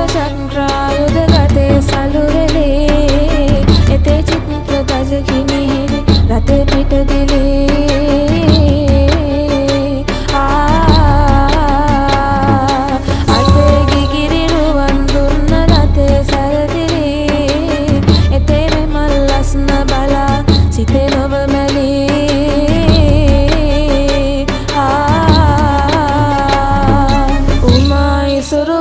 චක්‍රායුධ ගතේ සලුරලේ එතේ චිත්‍ර ගජ කිනිහෙන රතේ පිට දිලේ අතේ ගිගිරි රුවන් දුන්න රතේ සරදිලේ එතේ මෙමල් ලස්න බලා සිතේ නොව මැලේ උමායි සුරු